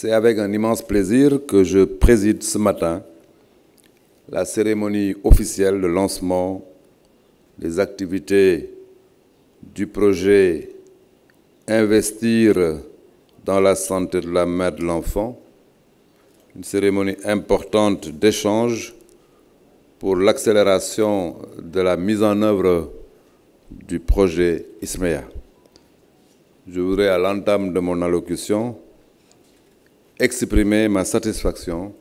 C'est avec un immense plaisir que je préside ce matin la cérémonie officielle de lancement des activités du projet Investir dans la santé de la mère et de l'enfant, une cérémonie importante d'échange pour l'accélération de la mise en œuvre du projet ISMEA. Je voudrais, à l'entame de mon allocution, exprimer ma satisfaction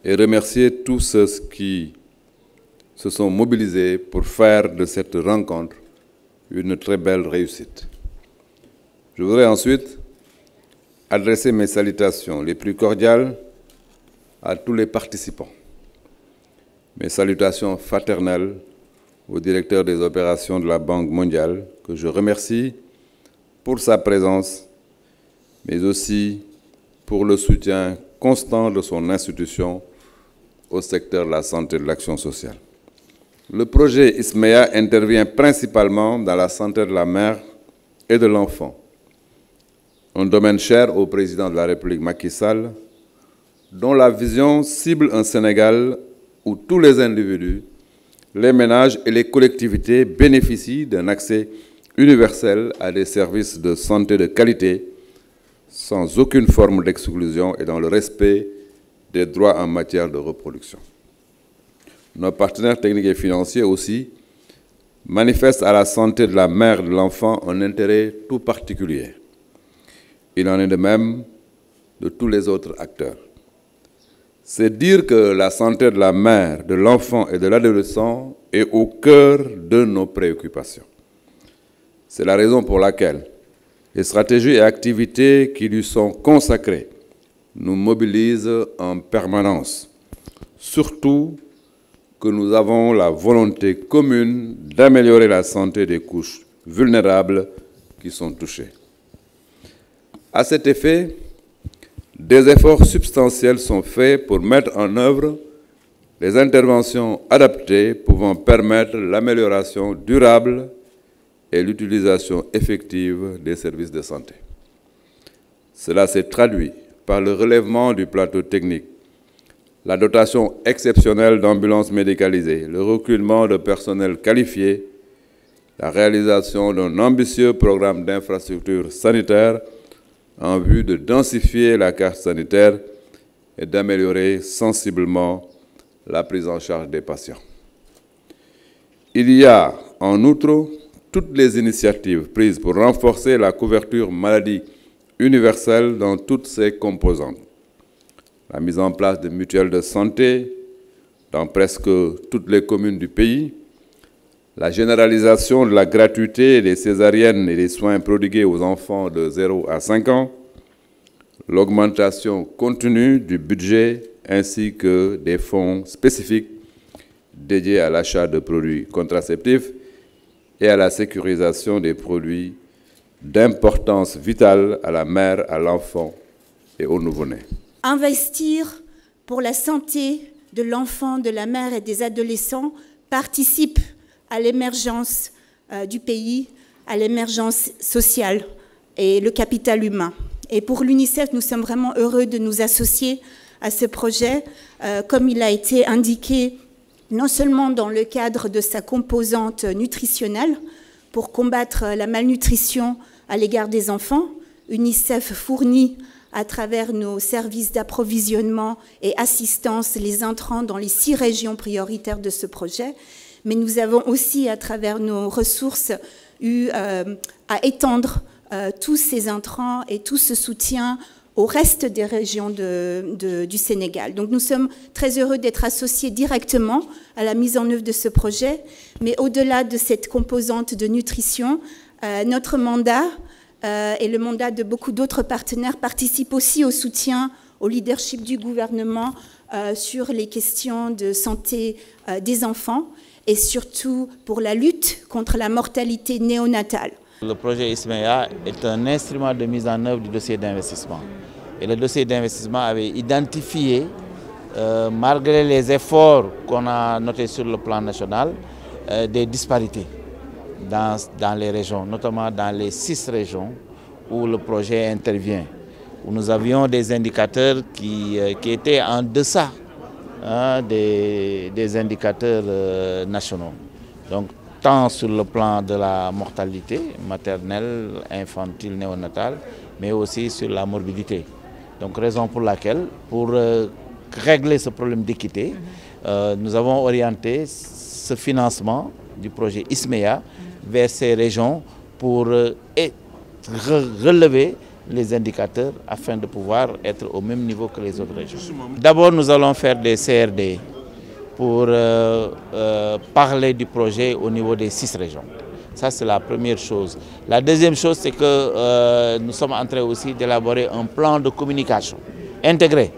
et remercier tous ceux qui se sont mobilisés pour faire de cette rencontre une très belle réussite. Je voudrais ensuite adresser mes salutations les plus cordiales à tous les participants. Mes salutations fraternelles au directeur des opérations de la Banque mondiale, que je remercie pour sa présence, mais aussi pour le soutien constant de son institution au secteur de la santé et de l'action sociale. Le projet ISMEA intervient principalement dans la santé de la mère et de l'enfant, un domaine cher au président de la République Macky Sall, dont la vision cible un Sénégal où tous les individus, les ménages et les collectivités bénéficient d'un accès universel à des services de santé de qualité, sans aucune forme d'exclusion et dans le respect des droits en matière de reproduction. Nos partenaires techniques et financiers aussi manifestent à la santé de la mère et de l'enfant un intérêt tout particulier. Il en est de même de tous les autres acteurs. C'est dire que la santé de la mère, de l'enfant et de l'adolescent est au cœur de nos préoccupations. C'est la raison pour laquelle les stratégies et activités qui lui sont consacrées nous mobilisent en permanence, surtout que nous avons la volonté commune d'améliorer la santé des couches vulnérables qui sont touchées. À cet effet, des efforts substantiels sont faits pour mettre en œuvre les interventions adaptées pouvant permettre l'amélioration durable et l'utilisation effective des services de santé. Cela s'est traduit par le relèvement du plateau technique, la dotation exceptionnelle d'ambulances médicalisées, le recrutement de personnel qualifié, la réalisation d'un ambitieux programme d'infrastructures sanitaires en vue de densifier la carte sanitaire et d'améliorer sensiblement la prise en charge des patients. Il y a, en outre, toutes les initiatives prises pour renforcer la couverture maladie universelle dans toutes ses composantes. La mise en place de mutuelles de santé dans presque toutes les communes du pays, la généralisation de la gratuité des césariennes et des soins prodigués aux enfants de 0 à 5 ans, l'augmentation continue du budget ainsi que des fonds spécifiques dédiés à l'achat de produits contraceptifs et à la sécurisation des produits d'importance vitale à la mère, à l'enfant et au nouveau-né. Investir pour la santé de l'enfant, de la mère et des adolescents participe à l'émergence du pays, à l'émergence sociale et le capital humain. Et pour l'UNICEF, nous sommes vraiment heureux de nous associer à ce projet, comme il a été indiqué, non seulement dans le cadre de sa composante nutritionnelle, pour combattre la malnutrition à l'égard des enfants. UNICEF fournit à travers nos services d'approvisionnement et assistance les intrants dans les 6 régions prioritaires de ce projet. Mais nous avons aussi, à travers nos ressources, eu à étendre tous ces intrants et tout ce soutien au reste des régions du Sénégal. Donc nous sommes très heureux d'être associés directement à la mise en œuvre de ce projet, mais au-delà de cette composante de nutrition, notre mandat et le mandat de beaucoup d'autres partenaires participent aussi au soutien au leadership du gouvernement sur les questions de santé des enfants et surtout pour la lutte contre la mortalité néonatale. Le projet ISMEA est un instrument de mise en œuvre du dossier d'investissement. Et le dossier d'investissement avait identifié, malgré les efforts qu'on a notés sur le plan national, des disparités dans les régions, notamment dans les 6 régions où le projet intervient. où nous avions des indicateurs qui étaient en deçà des indicateurs nationaux. Donc, tant sur le plan de la mortalité maternelle, infantile, néonatale, mais aussi sur la morbidité. Donc, raison pour laquelle, pour régler ce problème d'équité, nous avons orienté ce financement du projet ISMEA vers ces régions pour relever les indicateurs afin de pouvoir être au même niveau que les autres régions. D'abord, nous allons faire des CRD pour parler du projet au niveau des 6 régions. Ça, c'est la première chose. La deuxième chose, c'est que nous sommes en train aussi d'élaborer un plan de communication intégré,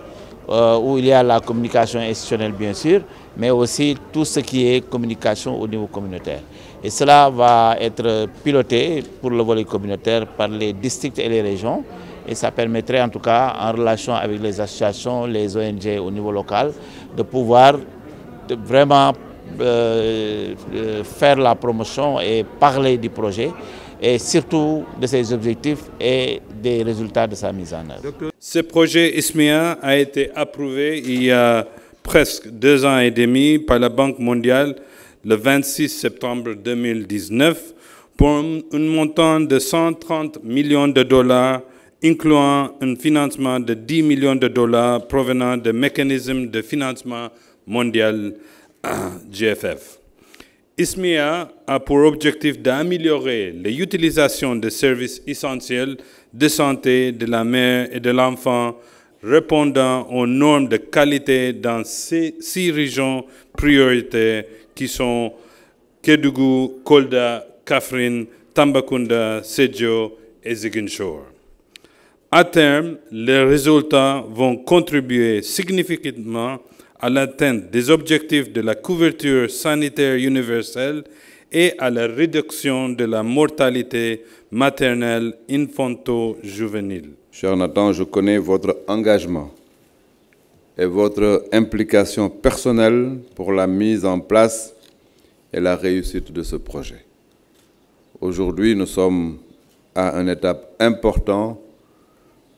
où il y a la communication institutionnelle, bien sûr, mais aussi tout ce qui est communication au niveau communautaire. Et cela va être piloté pour le volet communautaire par les districts et les régions. Et ça permettrait, en tout cas, en relation avec les associations, les ONG au niveau local, de pouvoir vraiment faire la promotion et parler du projet, et surtout de ses objectifs et des résultats de sa mise en œuvre. Ce projet ISMEA a été approuvé il y a presque 2 ans et demi par la Banque mondiale le 26 septembre 2019 pour un montant de 130 millions de dollars, incluant un financement de 10 millions de dollars provenant du mécanisme de financement mondial GFF. ISMEA a pour objectif d'améliorer l'utilisation des services essentiels de santé de la mère et de l'enfant répondant aux normes de qualité dans 6 régions prioritaires qui sont Kédougou, Kolda, Kaffrine, Tambacounda, Sédhiou et Ziguinchor. À terme, les résultats vont contribuer significativement à l'atteinte des objectifs de la couverture sanitaire universelle et à la réduction de la mortalité maternelle infanto-juvénile. Cher Nathan, je connais votre engagement et votre implication personnelle pour la mise en place et la réussite de ce projet. Aujourd'hui, nous sommes à une étape importante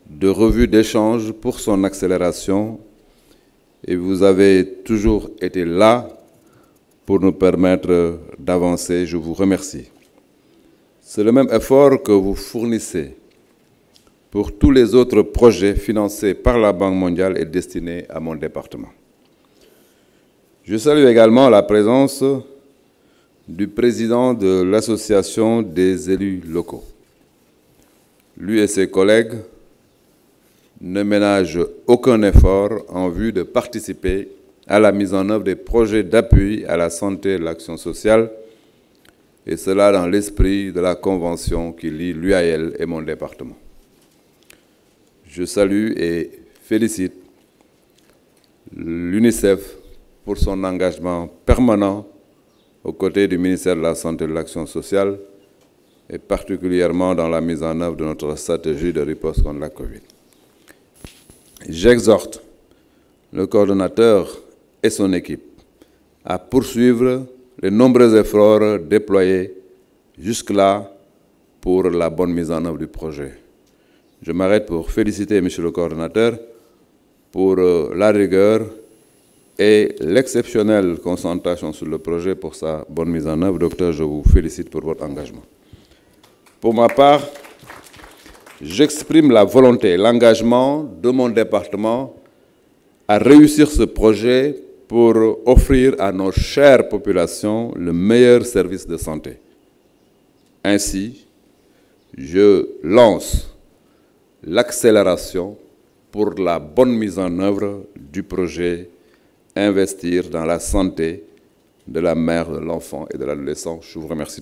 de revue d'échange pour son accélération et vous avez toujours été là pour nous permettre d'avancer. Je vous remercie. C'est le même effort que vous fournissez pour tous les autres projets financés par la Banque mondiale et destinés à mon département. Je salue également la présence du président de l'Association des élus locaux. Lui et ses collègues ne ménagent aucun effort en vue de participer à la mise en œuvre des projets d'appui à la santé et l'action sociale, et cela dans l'esprit de la convention qui lie l'UAL et mon département. Je salue et félicite l'UNICEF pour son engagement permanent aux côtés du ministère de la Santé et de l'Action sociale, et particulièrement dans la mise en œuvre de notre stratégie de riposte contre la COVID. J'exhorte le coordonnateur et son équipe à poursuivre les nombreux efforts déployés jusque-là pour la bonne mise en œuvre du projet. Je m'arrête pour féliciter M. le coordonnateur pour la rigueur et l'exceptionnelle concentration sur le projet pour sa bonne mise en œuvre. Docteur, je vous félicite pour votre engagement. Pour ma part, j'exprime la volonté et l'engagement de mon département à réussir ce projet pour offrir à nos chères populations le meilleur service de santé. Ainsi, je lance l'accélération pour la bonne mise en œuvre du projet Investir dans la santé de la mère, de l'enfant et de l'adolescent. Je vous remercie.